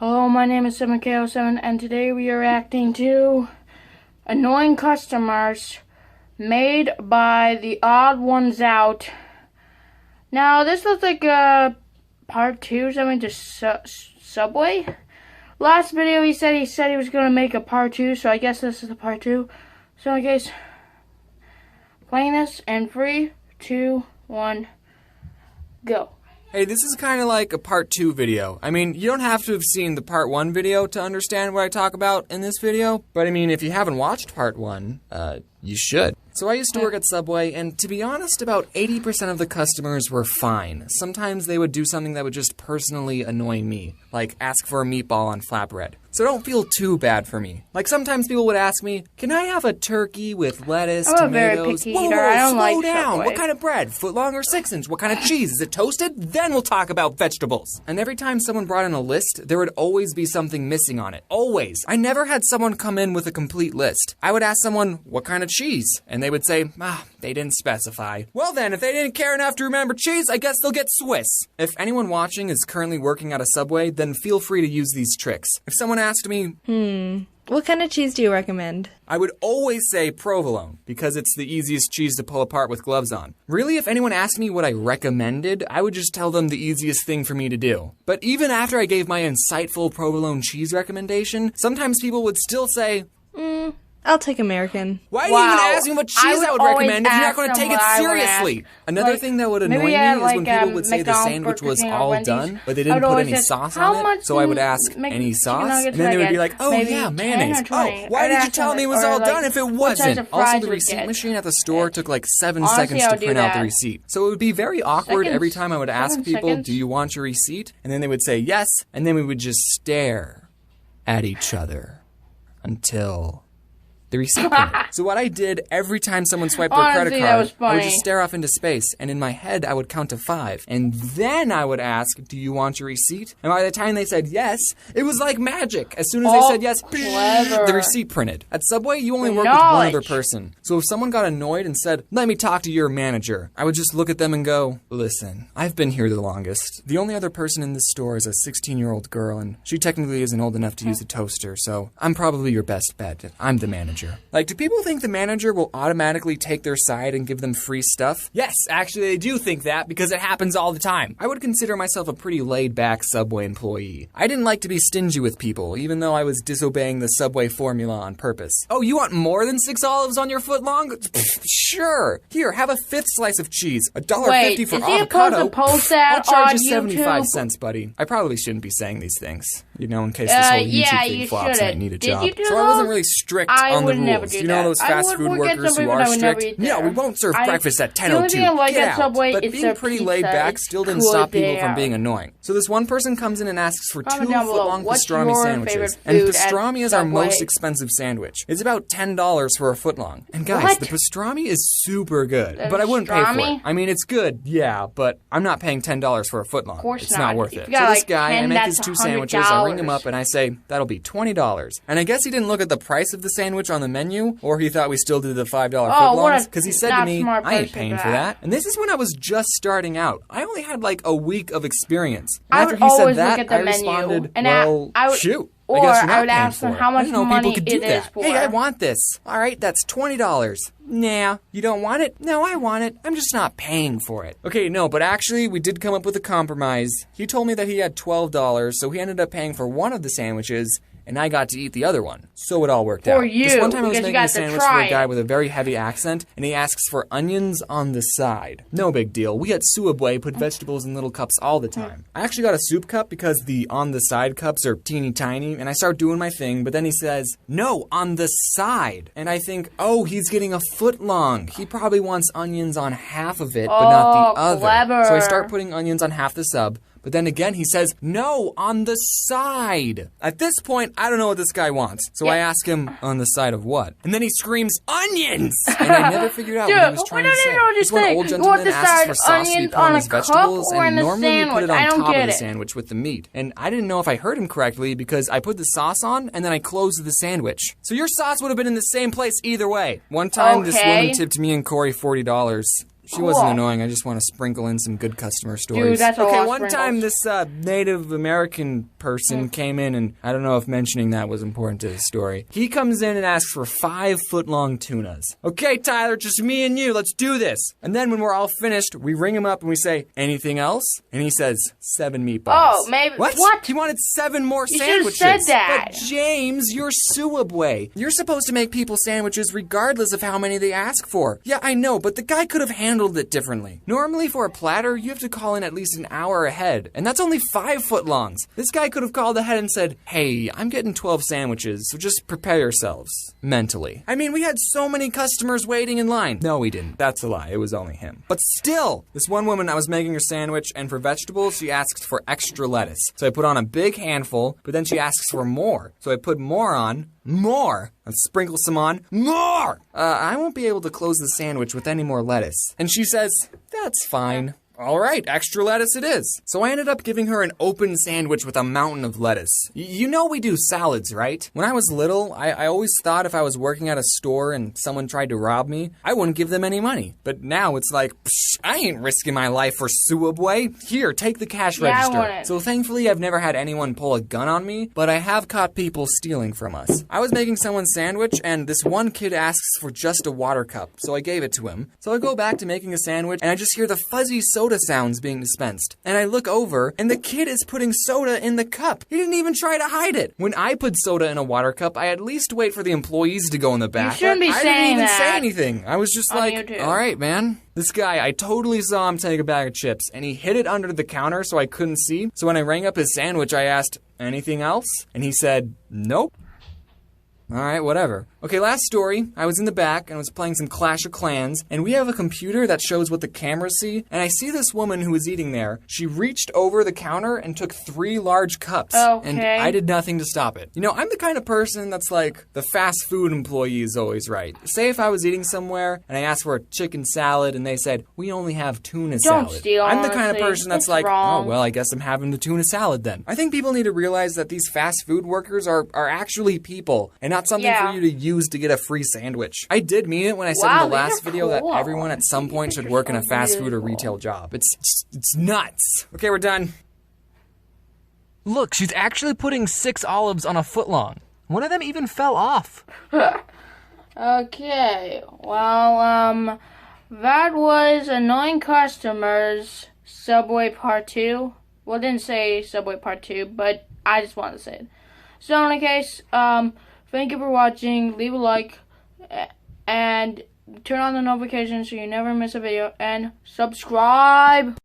Hello, my name is Awsome, and today we are reacting to annoying customers made by the theodd1sout. Now, this looks like part 2 or something to Subway. Last video he said he was going to make a part 2, so I guess this is the part 2. So in case, playing this in 3, 2, 1, go. Hey, this is kind of like a part 2 video. I mean, you don't have to have seen the part 1 video to understand what I talk about in this video. But I mean, if you haven't watched part 1, you should. So I used to work at Subway, and to be honest, about 80% of the customers were fine. Sometimes they would do something that would just personally annoy me, like ask for a meatball on flatbread. So don't feel too bad for me. Like sometimes people would ask me, can I have a turkey with lettuce, I'm tomatoes? a very picky eater. Whoa, I don't slow like down. Subway. What kind of bread? Footlong or 6-inch? What kind of cheese? Is it toasted? Then we'll talk about vegetables. And every time someone brought in a list, there would always be something missing on it. Always. I never had someone come in with a complete list. I would ask someone, what kind of cheese? And they would say, they didn't specify. Well then, if they didn't care enough to remember cheese, I guess they'll get Swiss. If anyone watching is currently working at a Subway, then feel free to use these tricks. If someone asked me, what kind of cheese do you recommend? I would always say provolone, because it's the easiest cheese to pull apart with gloves on. Really, if anyone asked me what I recommended, I would just tell them the easiest thing for me to do. But even after I gave my insightful provolone cheese recommendation, sometimes people would still say, I'll take American. why do you even ask me what cheese I would recommend if you're not going to take it seriously? Another thing that would annoy me is when people would say the sandwich was all done, but they didn't put any sauce on it. So I would ask, any sauce? And then they would be like, oh yeah, mayonnaise. Oh, why did you tell me it was all done if it wasn't? Also, the receipt machine at the store took like 7 seconds to print out the receipt. So it would be very awkward every time I would ask people, do you want your receipt? And then they would say yes, and then we would just stare at each other until the receipt printed. So what I did every time someone swiped their credit card, I would just stare off into space, and in my head, I would count to 5. And then I would ask, do you want your receipt? And by the time they said yes, it was like magic. As soon as they said yes, the receipt printed. At Subway, you only work with one other person. So if someone got annoyed and said, let me talk to your manager, I would just look at them and go, listen, I've been here the longest. The only other person in this store is a 16-year-old girl, and she technically isn't old enough to use a toaster, so I'm probably your best bet. I'm the manager. Like, do people think the manager will automatically take their side and give them free stuff? Yes, actually they do think that because it happens all the time. I would consider myself a pretty laid-back Subway employee. I didn't like to be stingy with people, even though I was disobeying the Subway formula on purpose. Oh, you want more than 6 olives on your footlong? Sure. Here, have a 5th slice of cheese. $1.50 for avocado. I'll charge you 75 cents, buddy. I probably shouldn't be saying these things, you know, in case this whole YouTube thing flops and I need a job. So I wasn't really strict on the rules. You know those fast food workers who are strict? No, we won't serve breakfast at 10:02. Get out. But being pretty laid back still didn't stop people from being annoying. So this one person comes in and asks for 2 footlong pastrami sandwiches. And pastrami is our most expensive sandwich. It's about $10 for a footlong. And guys, the pastrami is super good. But I wouldn't pay for it. I mean, it's good, yeah, but I'm not paying $10 for a footlong. It's not worth it. So this guy, I make his 2 sandwiches, I ring him up and I say, that'll be $20. And I guess he didn't look at the price of the sandwich on the menu, or he thought we still did the $5 footlongs, because he said to me, I ain't paying for that. And this is when I was just starting out. I only had like a week of experience. And after he said that, I responded, well, shoot. I guess you're not paying for it. I didn't know people could do that. Hey, I want this. All right, that's $20. Nah, you don't want it? No, I want it. I'm just not paying for it. Okay, no, but actually, we did come up with a compromise. He told me that he had $12, so he ended up paying for one of the sandwiches, and I got to eat the other one. So it all worked out. This one time I was making a sandwich for a guy with a very heavy accent, and he asks for onions on the side. No big deal. We at Subway put vegetables in little cups all the time. I actually got a soup cup because the on the side cups are teeny tiny, and I start doing my thing, but then he says, no, on the side. And I think, oh, he's getting a footlong. He probably wants onions on half of it, but not the other. Clever. So I start putting onions on half the sub. But then again, he says, no, on the side. At this point, I don't know what this guy wants. So I ask him, on the side of what? And then he screams, onions! And I never figured out what he was trying to say. This one old gentleman asks for sauce to be put on his vegetables, and normally we put it on top of the sandwich with the meat. And I didn't know if I heard him correctly because I put the sauce on, and then I closed the sandwich. So your sauce would have been in the same place either way. One time, this woman tipped me and Corey $40. She wasn't annoying. I just want to sprinkle in some good customer stories. Dude, that's okay, one time this Native American person came in, and I don't know if mentioning that was important to his story. He comes in and asks for 5-foot-long tunas. Okay, Tyler, just me and you. Let's do this. And then when we're all finished, we ring him up and we say, anything else? And he says, 7 meatballs. Oh, maybe. What? He wanted 7 more you sandwiches. You should have said that. But James, you're Suabwe. You're supposed to make people sandwiches regardless of how many they ask for. Yeah, I know, but the guy could have handled it differently. Normally for a platter, you have to call in at least an hour ahead, and that's only 5-foot-longs. This guy could have called ahead and said, hey, I'm getting 12 sandwiches, so just prepare yourselves. Mentally. I mean, we had so many customers waiting in line. No, we didn't. That's a lie. It was only him. But still, this one woman, I was making her sandwich, and for vegetables, she asked for extra lettuce. So I put on a big handful, but then she asks for more. So I put more on. More! And sprinkle some on. More! I won't be able to close the sandwich with any more lettuce. And she says, that's fine. All right, extra lettuce it is. So I ended up giving her an open sandwich with a mountain of lettuce. You know we do salads, right? When I was little, I always thought if I was working at a store and someone tried to rob me, I wouldn't give them any money. But now it's like, I ain't risking my life for Suabwe. Here, take the cash register. I want it. So thankfully I've never had anyone pull a gun on me, but I have caught people stealing from us. I was making someone's sandwich and this one kid asks for just a water cup, so I gave it to him. So I go back to making a sandwich and I just hear the fuzzy soda sounds being dispensed. And I look over, and the kid is putting soda in the cup. He didn't even try to hide it. When I put soda in a water cup, I at least wait for the employees to go in the back. You shouldn't be saying that. I didn't even say anything. I was just like, all right, man. This guy, I totally saw him take a bag of chips, and he hid it under the counter so I couldn't see. So when I rang up his sandwich, I asked, anything else? And he said, nope. All right, whatever. Okay, last story. I was in the back and I was playing some Clash of Clans, and we have a computer that shows what the cameras see, and I see this woman who was eating there. She reached over the counter and took 3 large cups, and I did nothing to stop it. You know, I'm the kind of person that's like, the fast food employee is always right. Say if I was eating somewhere and I asked for a chicken salad and they said, we only have tuna salad. Don't steal, I'm the kind of person that's like, wrong. oh, well, I guess I'm having the tuna salad then. I think people need to realize that these fast food workers are actually people, and not something for you to use to get a free sandwich. I did mean it when I said in the last video that everyone at some point should work in a fast food or retail job. It's nuts. Okay, we're done. Look, she's actually putting 6 olives on a foot long. One of them even fell off. Okay, well, that was Annoying Customers Subway Part 2. Well, it didn't say Subway Part 2, but I just wanted to say it. So in any case, thank you for watching. Leave a like and turn on the notifications so you never miss a video, and subscribe.